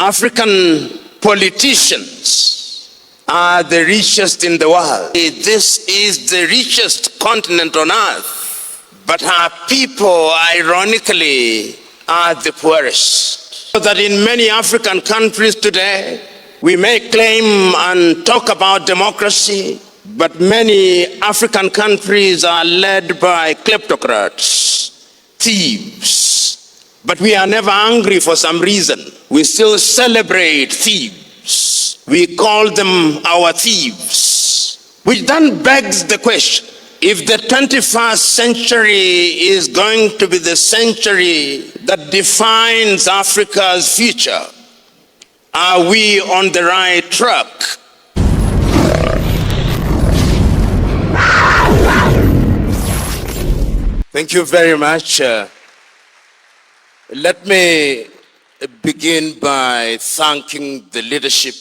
African politicians are the richest in the world. This is the richest continent on earth, but our people, ironically, are the poorest. So that in many African countries today, we may claim and talk about democracy, but many African countries are led by kleptocrats, thieves. But we are never angry for some reason. We still celebrate thieves. We call them our thieves. Which then begs the question, if the 21st century is going to be the century that defines Africa's future, are we on the right track? Thank you very much. Let me begin by thanking the leadership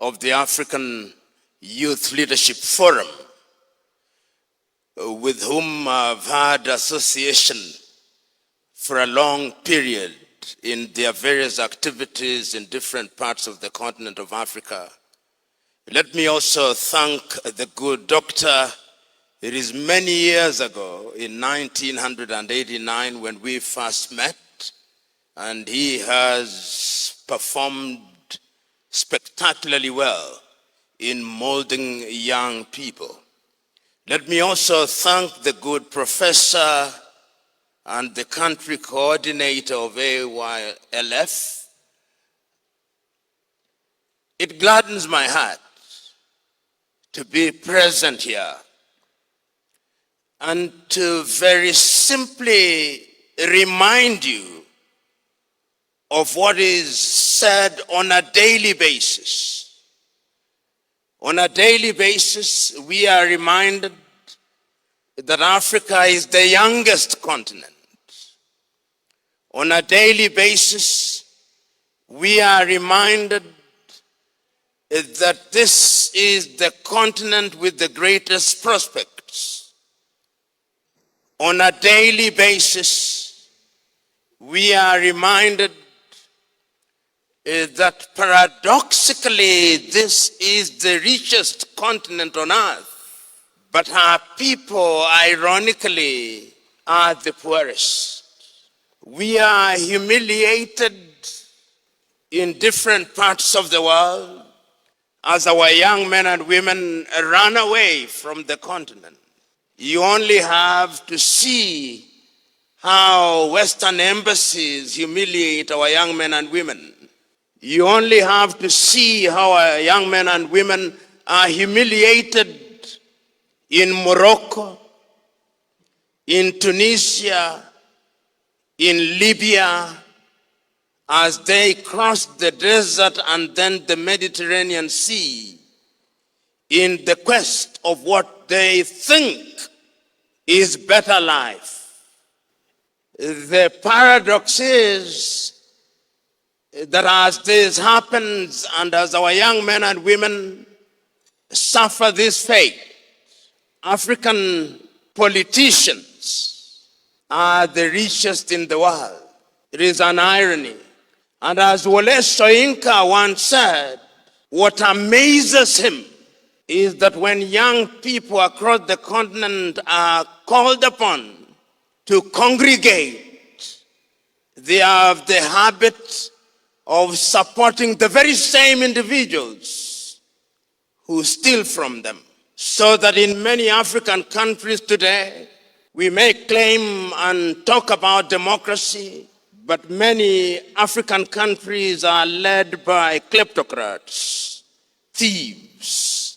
of the African Youth Leadership Forum, with whom I've had association for a long period in their various activities in different parts of the continent of Africa. Let me also thank the good doctor. It is many years ago, in 1989, when we first met, and he has performed spectacularly well in molding young people. Let me also thank the good professor and the country coordinator of AYLF. It gladdens my heart to be present here and to very simply remind you of what is said on a daily basis. On a daily basis, we are reminded that Africa is the youngest continent. On a daily basis, we are reminded that this is the continent with the greatest prospects. On a daily basis, we are reminded that paradoxically this is the richest continent on earth, but our people, ironically, are the poorest. We are humiliated in different parts of the world as our young men and women run away from the continent. You only have to see how Western embassies humiliate our young men and women. You only have to see how our young men and women are humiliated in Morocco, in Tunisia, in Libya, as they cross the desert and then the Mediterranean Sea in the quest of what they think is better life. The paradox is that as this happens and as our young men and women suffer this fate, African politicians are the richest in the world. It is an irony. And as Wole Soyinka once said, what amazes him is that when young people across the continent are called upon to congregate, they have the habit of supporting the very same individuals who steal from them. So that in many African countries today, we may claim and talk about democracy, but many African countries are led by kleptocrats, thieves.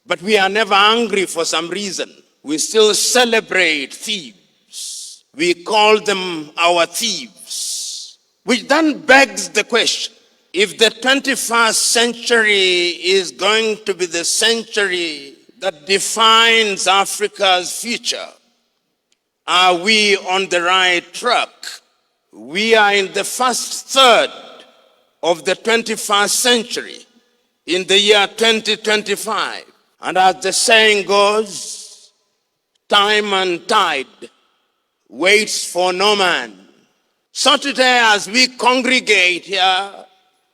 But we are never angry for some reason. We still celebrate thieves. We call them our thieves. Which then begs the question, if the 21st century is going to be the century that defines Africa's future, are we on the right track? We are in the first third of the 21st century, in the year 2025. And as the saying goes, time and tide waits for no man. So today, as we congregate here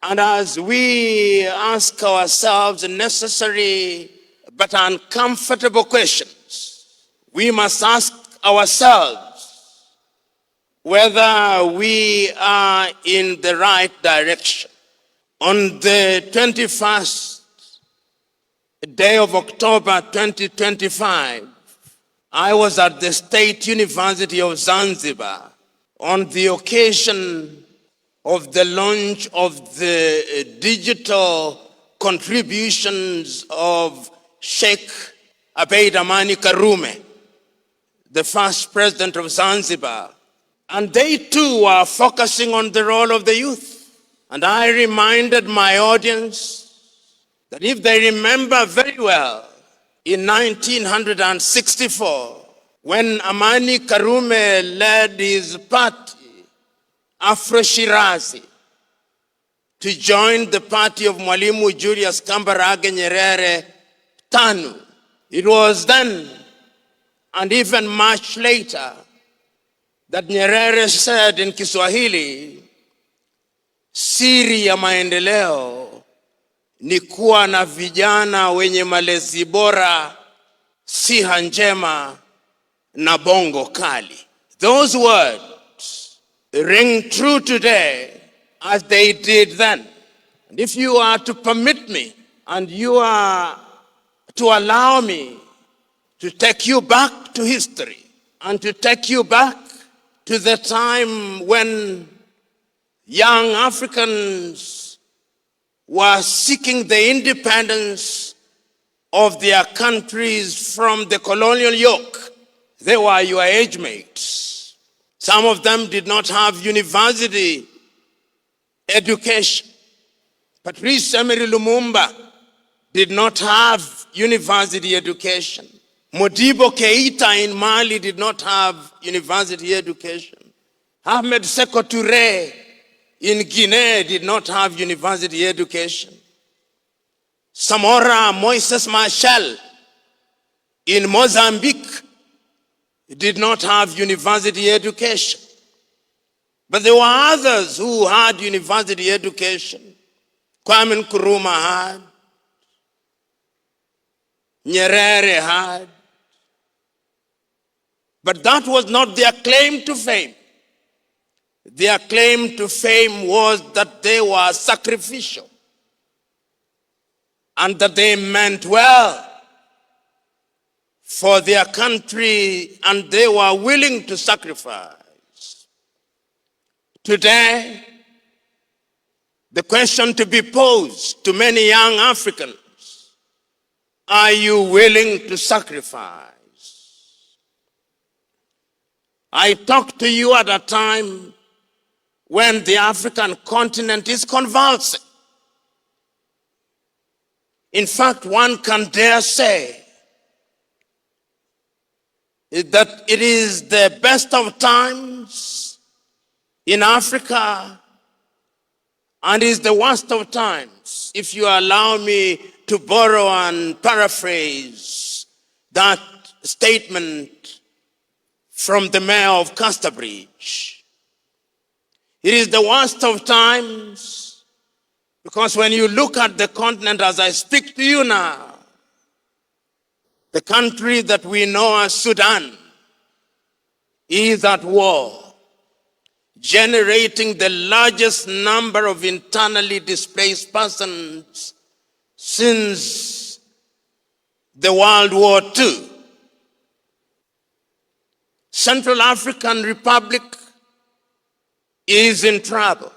And as we ask ourselves necessary but uncomfortable questions, we must ask ourselves whether we are in the right direction. On the 21st day of October 2025, I was at the State University of Zanzibar on the occasion of the launch of the digital contributions of Sheikh Abeid Amani Karume, the first president of Zanzibar. And they too are focusing on the role of the youth. And I reminded my audience that if they remember very well, in 1964, when Amani Karume led his party, Afro Shirazi, to join the party of Mwalimu Julius Kambarage Nyerere TANU, it was then, and even much later, that Nyerere said in Kiswahili, siri ya maendeleo ni kuwa na vijana wenye malezi bora, siha njema na bongo kali. Those words ring true today as they did then. And if you are to permit me, and you are to allow me to take you back to history, and to take you back to the time when young Africans were seeking the independence of their countries from the colonial yoke. They were your age mates. Some of them did not have university education. Patrice Emery Lumumba did not have university education. Modibo Keita in Mali did not have university education. Ahmed Sékou Touré in Guinea did not have university education. Samora Moises Machel in Mozambique did not have university education. But there were others who had university education. Kwame Nkrumah had, Nyerere had. But that was not their claim to fame. Their claim to fame was that they were sacrificial and that they meant well for their country and they were willing to sacrifice. Today, the question to be posed to many young Africans, are you willing to sacrifice? I talked to you at a time when the African continent is convulsing. In fact, one can dare say that it is the best of times in Africa and is the worst of times, if you allow me to borrow and paraphrase that statement from the mayor of Casterbridge. It is the worst of times because when you look at the continent as I speak to you now, the country that we know as Sudan is at war, generating the largest number of internally displaced persons since the World War II. Central African Republic is in trouble.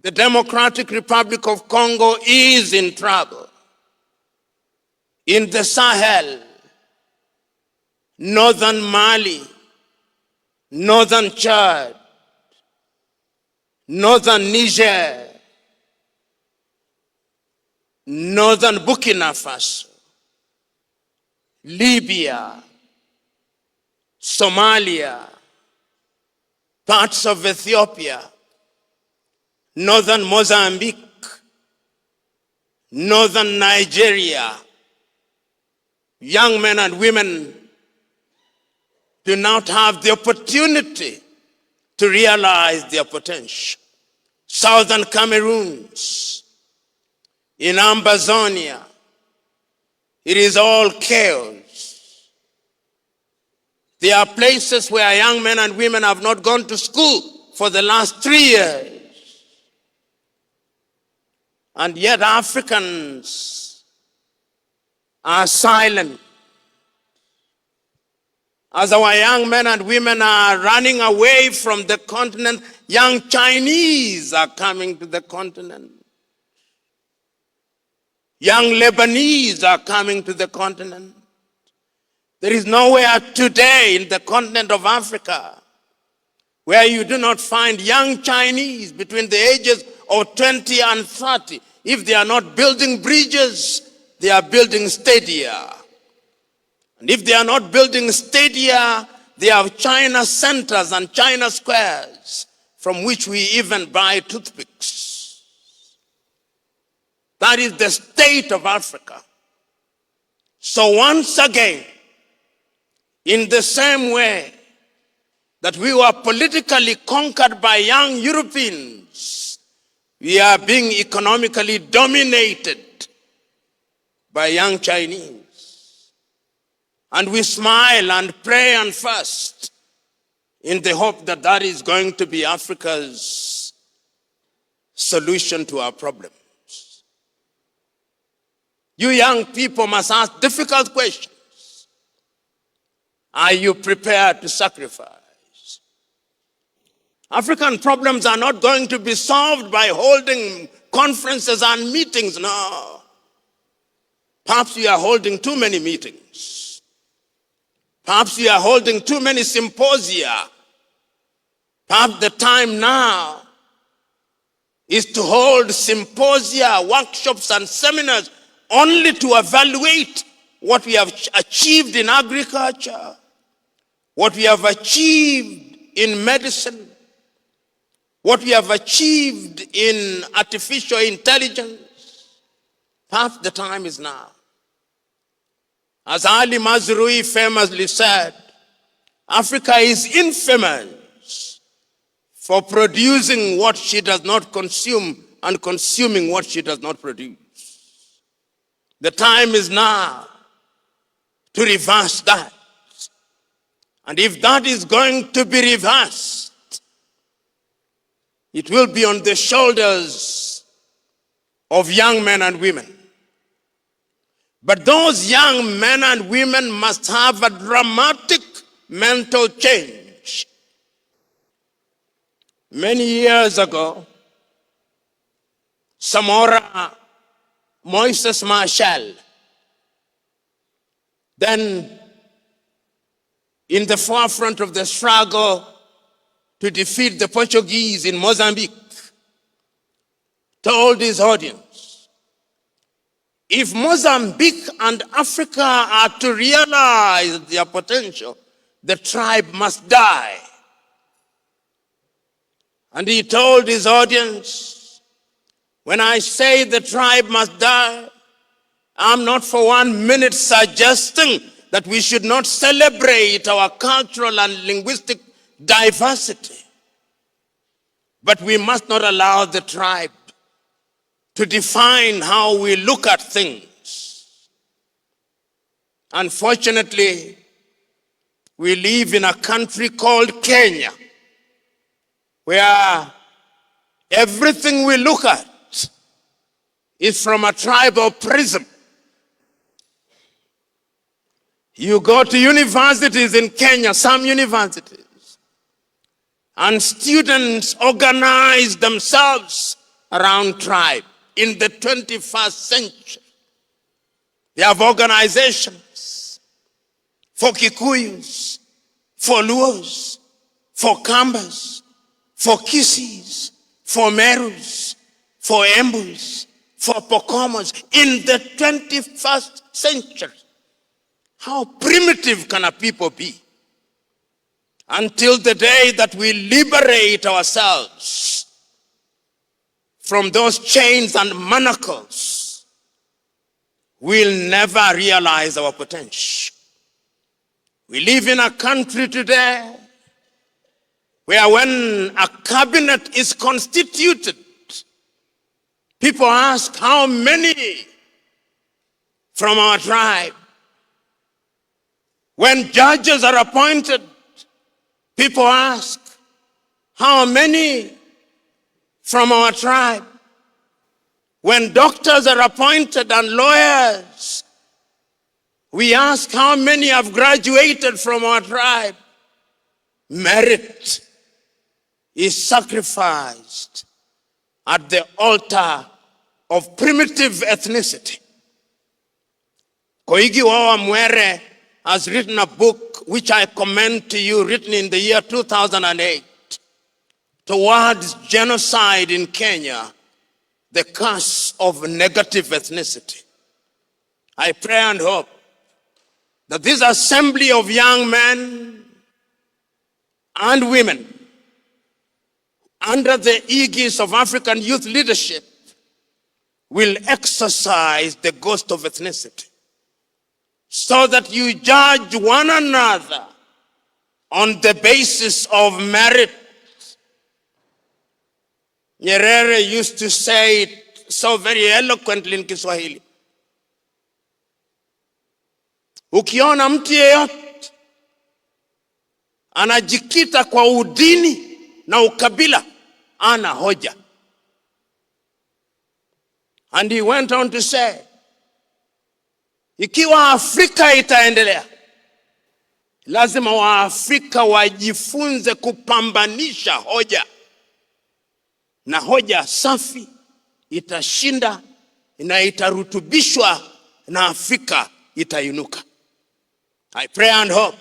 The Democratic Republic of Congo is in trouble. In the Sahel, northern Mali, northern Chad, northern Niger, northern Burkina Faso, Libya, Somalia, parts of Ethiopia, northern Mozambique, northern Nigeria, young men and women do not have the opportunity to realize their potential. southern Cameroons, in Ambazonia. It is all chaos. There are places where young men and women have not gone to school for the last 3 years. And yet Africans are silent. As our young men and women are running away from the continent, young Chinese are coming to the continent. Young Lebanese are coming to the continent. There is nowhere today in the continent of Africa where you do not find young Chinese between the ages of 20 and 30. If they are not building bridges, they are building stadia. And if they are not building stadia, they have China centers and China squares from which we even buy toothpicks. That is the state of Africa. So once again, in the same way that we were politically conquered by young Europeans, we are being economically dominated by young Chinese. And we smile and pray and fast in the hope that that is going to be Africa's solution to our problems. You young people must ask difficult questions. Are you prepared to sacrifice? African problems are not going to be solved by holding conferences and meetings, no. Perhaps we are holding too many meetings. Perhaps we are holding too many symposia. Perhaps the time now is to hold symposia, workshops, and seminars only to evaluate what we have achieved in agriculture, what we have achieved in medicine, what we have achieved in artificial intelligence. Perhaps the time is now. As Ali Mazrui famously said, Africa is infamous for producing what she does not consume and consuming what she does not produce. The time is now to reverse that. And if that is going to be reversed, it will be on the shoulders of young men and women. But those young men and women must have a dramatic mental change. Many years ago, Samora Moises Machel, then in the forefront of the struggle to defeat the Portuguese in Mozambique, told his audience, if Mozambique and Africa are to realize their potential, the tribe must die. And he told his audience, when I say the tribe must die, I'm not for 1 minute suggesting that we should not celebrate our cultural and linguistic diversity. But we must not allow the tribe to define how we look at things. Unfortunately, we live in a country called Kenya, where everything we look at is from a tribal prism. You go to universities in Kenya, some universities, and students organize themselves around tribe. In the 21st century, they have organizations for Kikuyus, for Luos, for Kambas, for Kisis, for Merus, for Embus, for Pokomos. In the 21st century, how primitive can a people be? Until the day that we liberate ourselves from those chains and manacles, we'll never realize our potential. We live in a country today where when a cabinet is constituted, people ask how many from our tribe. When judges are appointed, people ask how many from our tribe. When doctors are appointed and lawyers, we ask how many have graduated from our tribe. Merit is sacrificed at the altar of primitive ethnicity. Koigi Wawa Mwere has written a book which I commend to you, written in the year 2008, Towards Genocide in Kenya, the Curse of Negative Ethnicity. I pray and hope that this assembly of young men and women under the aegis of African youth leadership will exercise the ghost of ethnicity, so that you judge one another on the basis of merit. Nyerere used to say it so very eloquently in Kiswahili. Ukiona mtu yeyote anajikita kwa udini na ukabila, ana hoja. And he went on to say, ikiwa Afrika itaendelea, lazima Waafrika wajifunze kupambanisha hoja, na hoja safi itashinda na itarutubishwa na Afrika itainuka. I pray and hope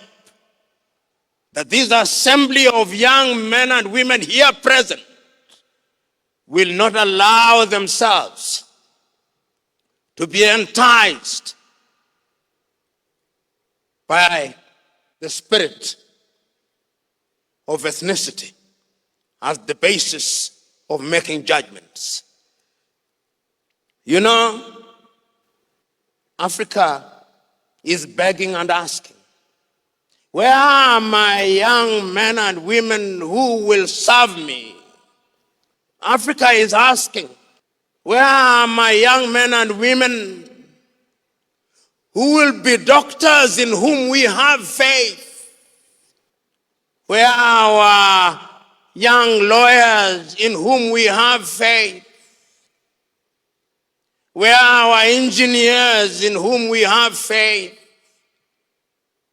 that this assembly of young men and women here present will not allow themselves to be enticed by the spirit of ethnicity as the basis of making judgments. You know, Africa is begging and asking, where are my young men and women who will serve me? Africa is asking, where are my young men and women who will be doctors in whom we have faith? Where are our young lawyers in whom we have faith? Where are our engineers in whom we have faith?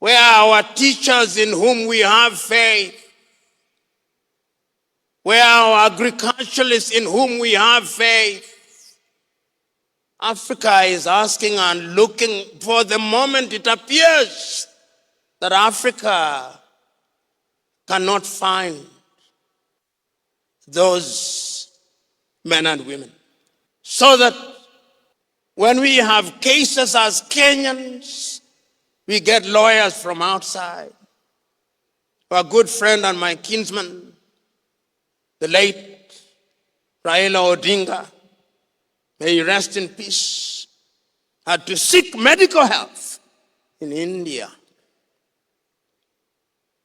Where are our teachers in whom we have faith? Where are our agriculturalists in whom we have faith? Africa is asking and looking. For the moment, it appears that Africa cannot find those men and women. So that when we have cases as Kenyans, we get lawyers from outside. Our good friend and my kinsman, the late Raila Odinga, may he rest in peace, had to seek medical health in India.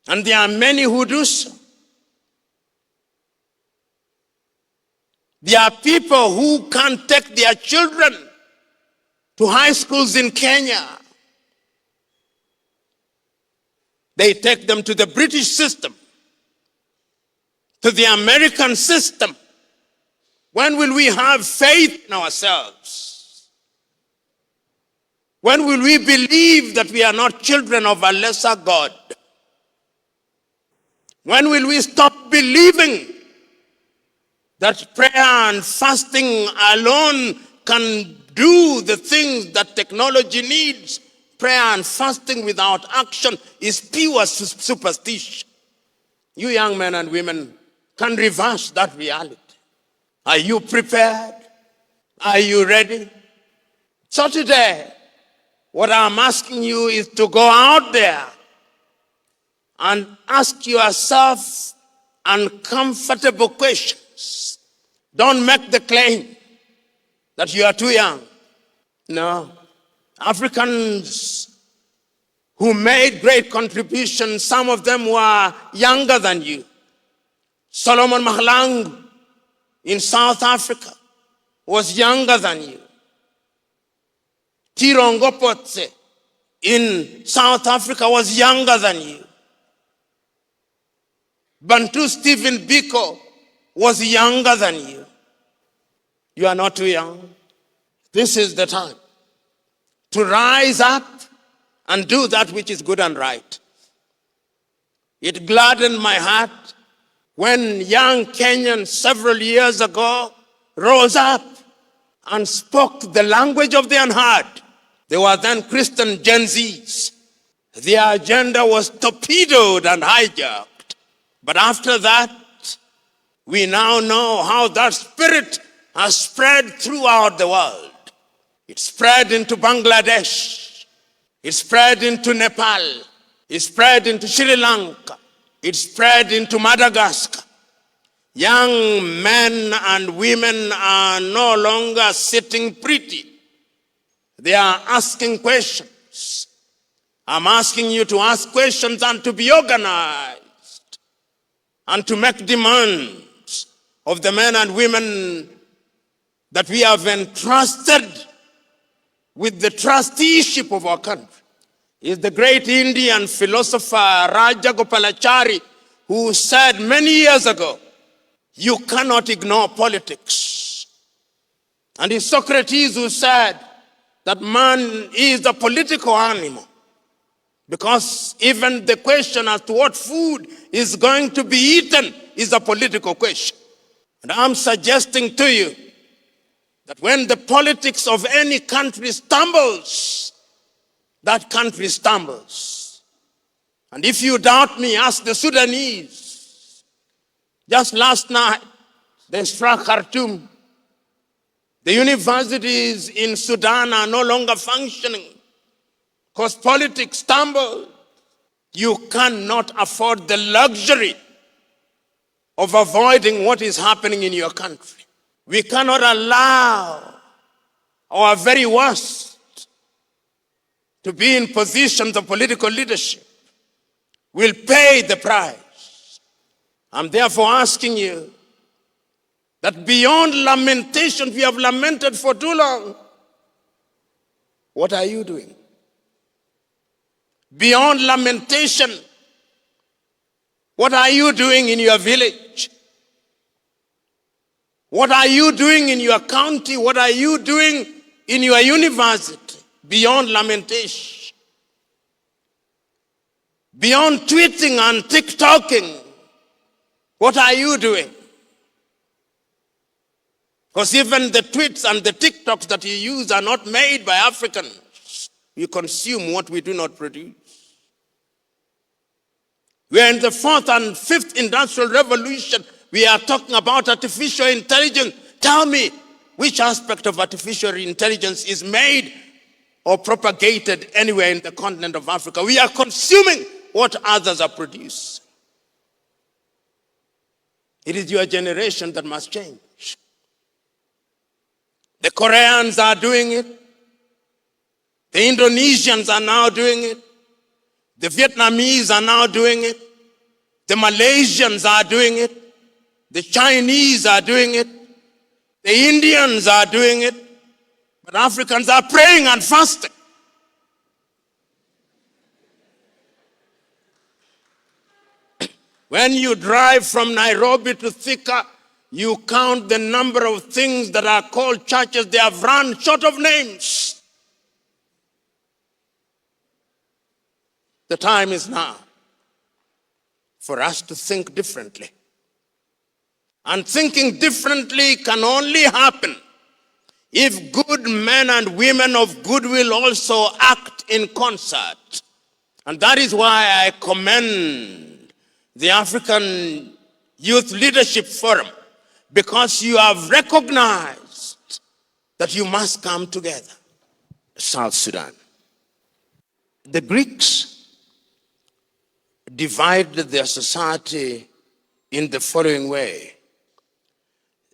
And there are many who do so. There are people who can't take their children to high schools in Kenya. They take them to the British system, to the American system. When will we have faith in ourselves? When will we believe that we are not children of a lesser God? When will we stop believing that prayer and fasting alone can do the things that technology needs? Prayer and fasting without action is pure superstition. You young men and women can reverse that reality. Are you prepared? Are you ready? So today, what I'm asking you is to go out there and ask yourself uncomfortable questions. Don't make the claim that you are too young. No. Africans who made great contributions, some of them were younger than you. Solomon Mahlangu in South Africa was younger than you. Tirongo Potse in South Africa was younger than you. Bantu Stephen Biko was younger than you. You are not too young. This is the time to rise up and do that which is good and right. It gladdened my heart when young Kenyans several years ago rose up and spoke the language of the unheard. They were then Christian Gen Zs. Their agenda was torpedoed and hijacked. But after that, we now know how that spirit has spread throughout the world. It spread into Bangladesh. It spread into Nepal. It spread into Sri Lanka. It spread into Madagascar. Young men and women are no longer sitting pretty. They are asking questions. I'm asking you to ask questions and to be organized and to make demands of the men and women that we have entrusted with the trusteeship of our country. Is the great Indian philosopher Raja Gopalachari, who said many years ago, you cannot ignore politics. And it's Socrates who said that man is a political animal, because even the question as to what food is going to be eaten is a political question. And I'm suggesting to you that when the politics of any country stumbles, that country stumbles. And if you doubt me, ask the Sudanese. Just last night, they struck Khartoum. The universities in Sudan are no longer functioning because politics stumbled. You cannot afford the luxury of avoiding what is happening in your country. We cannot allow our very worst to be in positions of political leadership. We'll pay the price. I'm therefore asking you that beyond lamentation, we have lamented for too long. What are you doing? Beyond lamentation, what are you doing in your village? What are you doing in your county? What are you doing in your university? Beyond lamentation, beyond tweeting and TikToking, what are you doing? Because even the tweets and the TikToks that you use are not made by Africans. We consume what we do not produce. We are in the 4th and 5th industrial revolution. We are talking about artificial intelligence. Tell me, which aspect of artificial intelligence is made or propagated anywhere in the continent of Africa? We are consuming what others are producing. It is your generation that must change. The Koreans are doing it. The Indonesians are now doing it. The Vietnamese are now doing it. The Malaysians are doing it. The Chinese are doing it. The Indians are doing it. But Africans are praying and fasting. When you drive from Nairobi to Thika, you count the number of things that are called churches. They have run short of names. The time is now for us to think differently. And thinking differently can only happen if good men and women of goodwill also act in concert. And that is why I commend the African Youth Leadership Forum, because you have recognized that you must come together. South Sudan. The Greeks divided their society in the following way.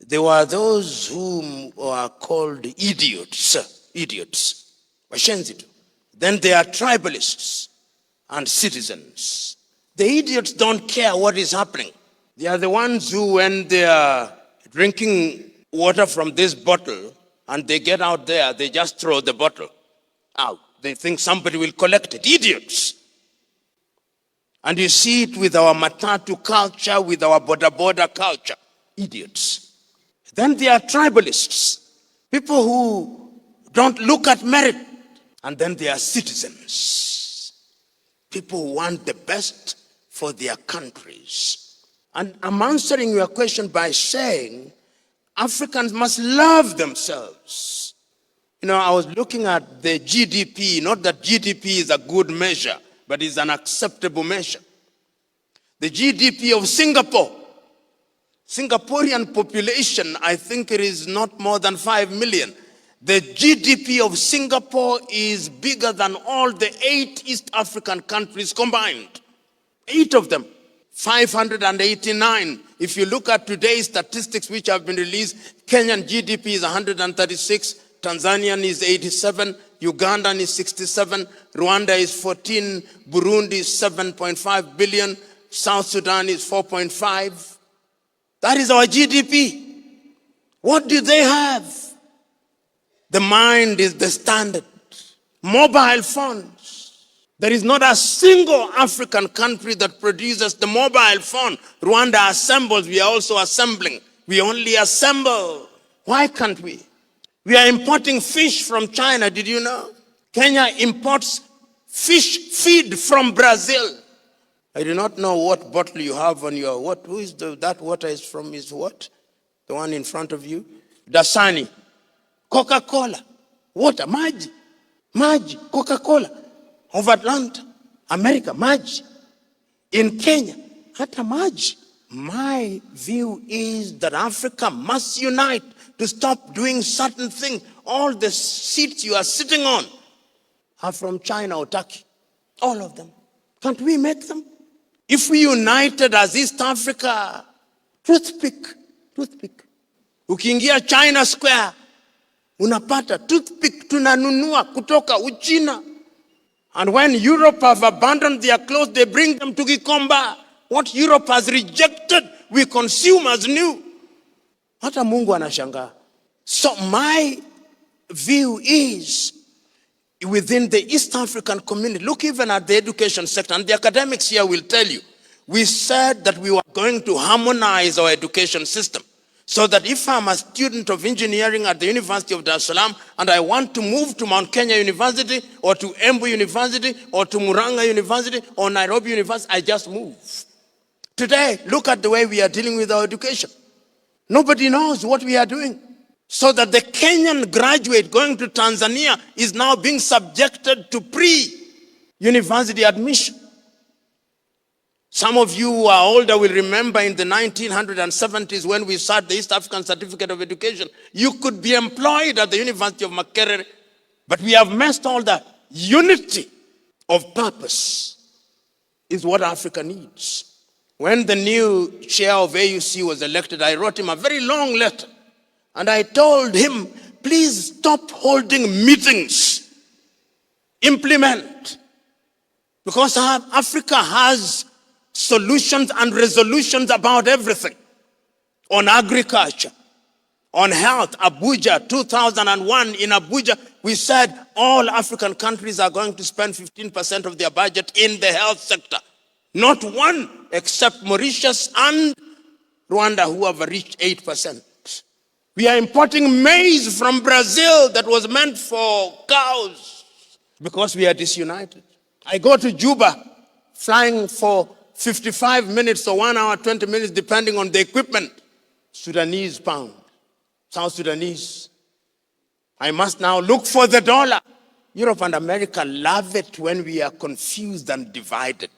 There were those whom were called idiots. Then there are tribalists and citizens. The idiots don't care what is happening. They are the ones who, when they are drinking water from this bottle and they get out there, they just throw the bottle out. They think somebody will collect it. Idiots. And you see it with our matatu culture, with our border culture. Idiots. Then there are tribalists, people who don't look at merit. And then there are citizens, people who want the best for their countries. And I'm answering your question by saying Africans must love themselves. You know, I was looking at the GDP, not that GDP is a good measure, but it's an acceptable measure. The GDP of Singapore, Singaporean population, I think it is not more than 5 million. The GDP of Singapore is bigger than all the 8 East African countries combined. 8 of them. 589. If you look at today's statistics which have been released, Kenyan GDP is 136, Tanzanian is 87, Ugandan is 67, Rwanda is 14, Burundi is 7.5 billion, South Sudan is 4.5. That is our GDP. What do they have? The mind is the standard. Mobile phones. There is not a single African country that produces the mobile phone. Rwanda assembles, we are also assembling. We only assemble. Why can't we? We are importing fish from China, did you know? Kenya imports fish feed from Brazil. I do not know what bottle you have on your, that water is from is what? The one in front of you? Dasani. Coca-Cola. Water, maji, Coca-Cola. Of Atlanta, America, maji. In Kenya, hata maji. My view is that Africa must unite to stop doing certain things. All the seats you are sitting on are from China or Turkey. All of them. Can't we make them? If we united as East Africa, toothpick. Ukiingia China Square, unapata toothpick tunanunua kutoka Uchina. And when Europe have abandoned their clothes, they bring them to Gikomba. What Europe has rejected, we consume as new. Hata Mungu anashangaa. So my view is, within the East African community, look even at the education sector, and the academics here will tell you, we said that we were going to harmonize our education system. So that if I'm a student of engineering at the University of Dar es Salaam and I want to move to Mount Kenya University or to Embu University or to Murang'a University or Nairobi University, I just move. Today, look at the way we are dealing with our education. Nobody knows what we are doing. So that the Kenyan graduate going to Tanzania is now being subjected to pre-university admission. Some of you who are older will remember in the 1970s when we started the East African Certificate of Education, you could be employed at the University of Makerere, but we have messed all that. Unity of purpose is what Africa needs. When the new chair of AUC was elected, I wrote him a very long letter. And I told him, please stop holding meetings. Implement. Because Africa has solutions and resolutions about everything. On agriculture, on health. Abuja, 2001, in Abuja, we said all African countries are going to spend 15% of their budget in the health sector. Not one, except Mauritius and Rwanda, who have reached 8%. We are importing maize from Brazil that was meant for cows because we are disunited. I go to Juba, flying for 55 minutes or 1 hour, 20 minutes, depending on the equipment. Sudanese pound, South Sudanese. I must now look for the dollar. Europe and America love it when we are confused and divided.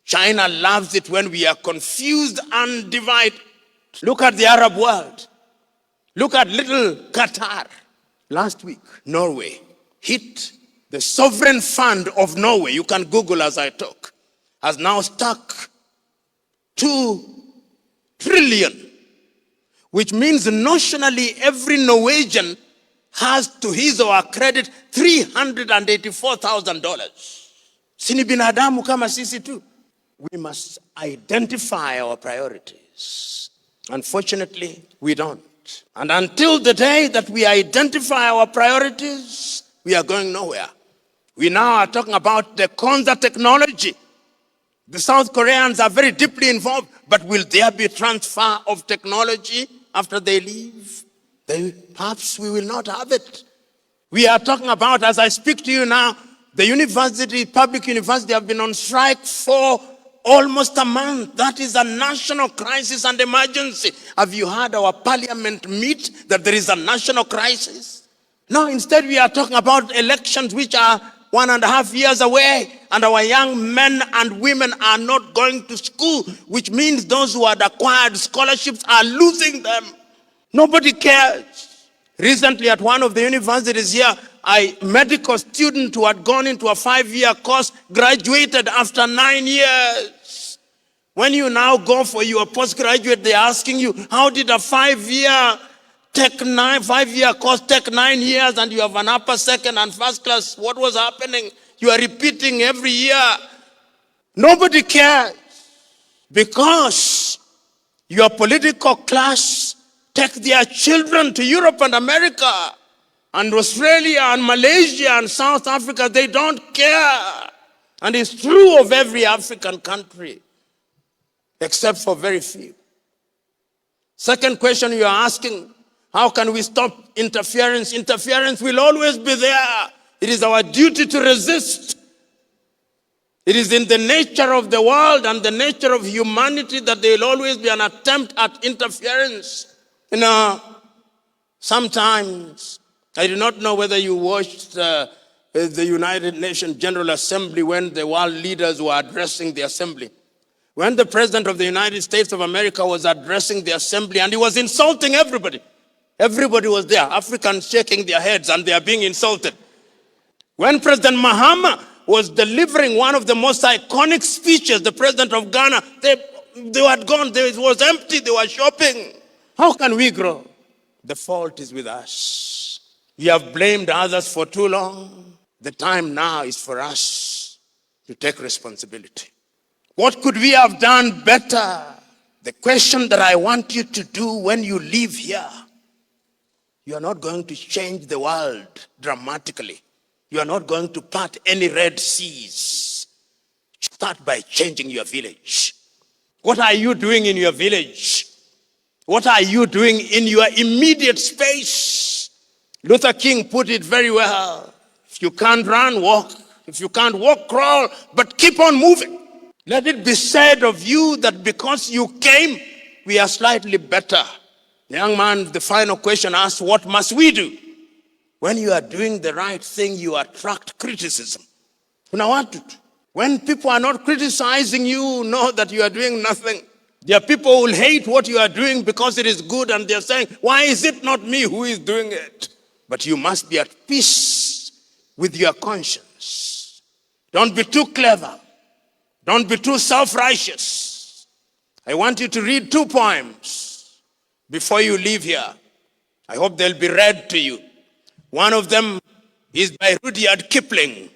China loves it when we are confused and divided. Look at the Arab world. Look at little Qatar. Last week, Norway hit the sovereign fund of Norway. You can Google as I talk. Has now stuck 2 trillion, which means notionally every Norwegian has to his or her credit $384,000. Sini binadamu kama sisi tu. we must identify our priorities. Unfortunately, we don't. And until the day that we identify our priorities, we are going nowhere. We now are talking about the Konza technology. The South Koreans are very deeply involved, but will there be transfer of technology after they leave? Perhaps we will not have it. We are talking about, as I speak to you now, the university, public university, have been on strike for almost a month. That is a national crisis and emergency. Have you heard our parliament meet that there is a national crisis? No, instead we are talking about elections which are 1.5 years away, and our young men and women are not going to school, which means those who had acquired scholarships are losing them. Nobody cares. Recently at one of the universities here, a medical student who had gone into a 5-year course graduated after 9 years. When you now go for your postgraduate, they're asking you, how did a 5-year course take 9 years and you have an upper, second and first class? What was happening? You are repeating every year. Nobody cares because your political class take their children to Europe and America and Australia and Malaysia and South Africa. They don't care. And it's true of every African country, except for very few. Second question you are asking, how can we stop interference? Interference will always be there. It is our duty to resist. It is in the nature of the world and the nature of humanity that there will always be an attempt at interference. You know, sometimes, I do not know whether you watched the United Nations General Assembly when the world leaders were addressing the assembly. When the President of the United States of America was addressing the assembly and he was insulting everybody. Everybody was there, Africans shaking their heads and they are being insulted. When President Mahama was delivering one of the most iconic speeches, the President of Ghana, they had gone, it was empty, they were shopping. How can we grow? The fault is with us. We have blamed others for too long. The time now is for us to take responsibility. What could we have done better? The question that I want you to do when you leave here, you are not going to change the world dramatically. You are not going to part any Red Seas. Start by changing your village. What are you doing in your village? What are you doing in your immediate space? Luther King put it very well. If you can't run, walk. If you can't walk, crawl, but keep on moving. Let it be said of you that because you came, we are slightly better. The young man, the final question asked, what must we do? When you are doing the right thing, you attract criticism. When people are not criticizing you, know that you are doing nothing. There are people who will hate what you are doing because it is good, and they're saying, why is it not me who is doing it? But you must be at peace with your conscience. Don't be too clever. Don't be too self-righteous. I want you to read 2 poems before you leave here. I hope they'll be read to you. One of them is by Rudyard Kipling,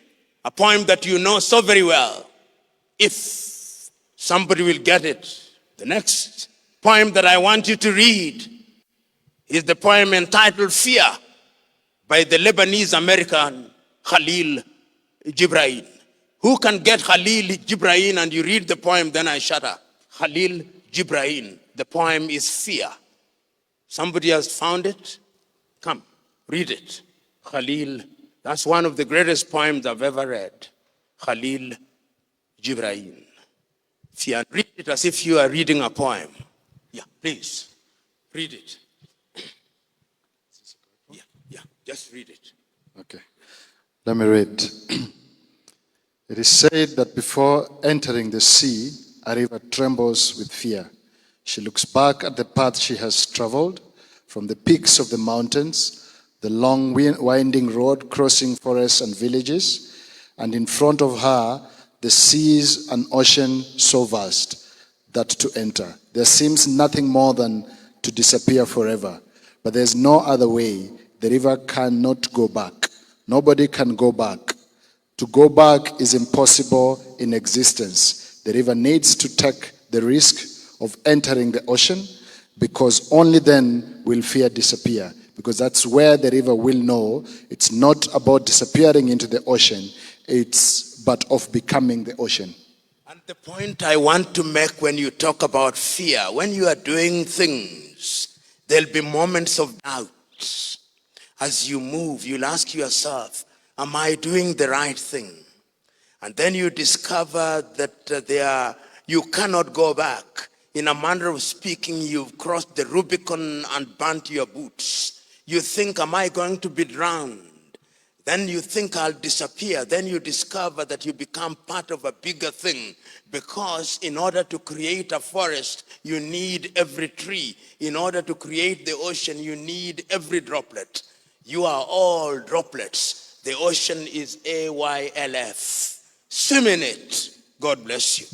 a poem that you know so very well, if somebody will get it. The next poem that I want you to read is the poem entitled Fear by the Lebanese American Khalil Gibran. Who can get Khalil Gibran and you read the poem, then I shut up. Khalil Gibran. The poem is Fear. Somebody has found it? Come, read it. Khalil, that's one of the greatest poems I've ever read. Khalil Gibran. Fear. Read it as if you are reading a poem. Yeah, please. Read it. Yeah, just read it. Okay. Let me read. It is said that before entering the sea, a river trembles with fear. She looks back at the path she has traveled, from the peaks of the mountains, the long winding road crossing forests and villages, and in front of her, the seas and ocean so vast that to enter, there seems nothing more than to disappear forever. But there's no other way. The river cannot go back. Nobody can go back. To go back is impossible in existence. The river needs to take the risk of entering the ocean, because only then will fear disappear. Because that's where the river will know it's not about disappearing into the ocean, but of becoming the ocean. And the point I want to make when you talk about fear, when you are doing things, there'll be moments of doubt. As you move, you'll ask yourself, am I doing the right thing? And then you discover that you cannot go back. In a manner of speaking, you've crossed the Rubicon and burnt your boots. You think, am I going to be drowned? Then you think I'll disappear. Then you discover that you become part of a bigger thing, because in order to create a forest, you need every tree. In order to create the ocean, you need every droplet. You are all droplets. The ocean is AYLF. Swim in it. God bless you.